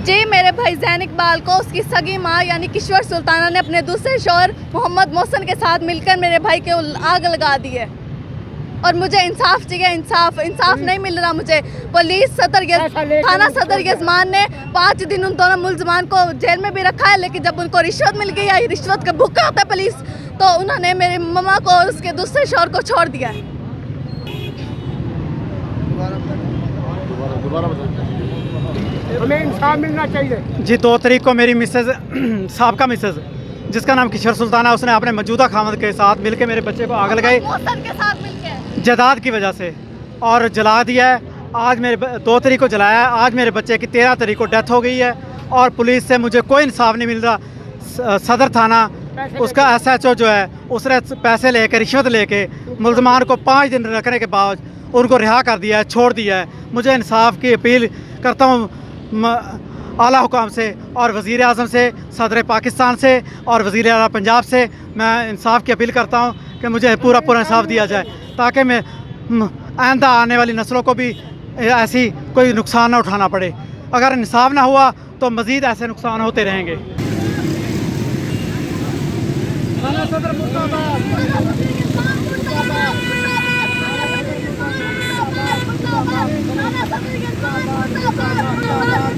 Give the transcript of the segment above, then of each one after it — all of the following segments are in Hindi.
जी, मेरे भाई ज़ैन इकबाल को उसकी सगी माँ यानी किश्वर सुल्ताना ने अपने दूसरे शौहर मोहम्मद मोहसन के साथ मिलकर मेरे भाई के आग लगा दी है और मुझे इंसाफ चाहिए। इंसाफ नहीं मिल रहा मुझे। पुलिस थाना सदर यजमान ने 5 दिन उन दोनों मुलजमान को जेल में भी रखा है, लेकिन जब उनको रिश्वत मिल गई है, रिश्वत का भुक्का होता है पुलिस, तो उन्होंने मेरी मम्मा को और उसके दूसरे शौहर को छोड़ दिया है। हमें इंसाफ मिलना चाहिए जी। 2 तारीख को मेरी मिसेज साहबका मिसेज जिसका नाम किशोर सुल्ताना, उसने अपने मौजूदा खामद के साथ मिलकर मेरे बच्चे को आग लगाई जायदाद की वजह से और जला दिया है। आज मेरे 2 तारीख को जलाया है, आज मेरे बच्चे की 13 तारीख को डेथ हो गई है और पुलिस से मुझे कोई इंसाफ नहीं मिल रहा। सदर थाना उसका SHO जो है उसने पैसे लेके रिश्वत लेके मुलजमान को 5 दिन रखने के बाद उनको रिहा कर दिया है, छोड़ दिया है। मुझे इंसाफ की अपील करता हूँ आला हुकाम से और वज़ीर आज़म से, सदर पाकिस्तान से और वज़ीर आला पंजाब से मैं इंसाफ की अपील करता हूँ कि मुझे पूरा इंसाफ दिया जाए ताकि मैं आइंदा आने वाली नस्लों को भी ऐसी कोई नुकसान ना उठाना पड़े। अगर इंसाफ ना हुआ तो मज़ीद ऐसे नुकसान होते रहेंगे।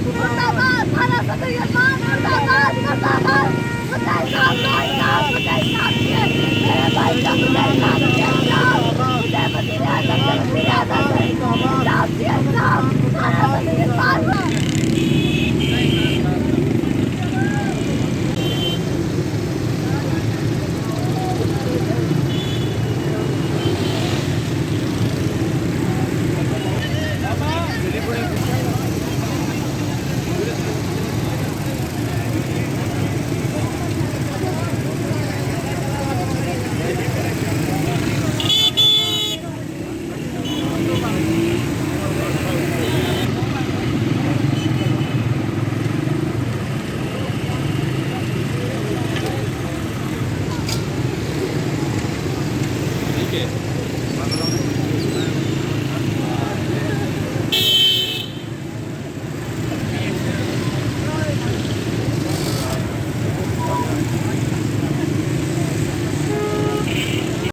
मुर्दाबाद, थाना सदर यजमान मुर्दाबाद।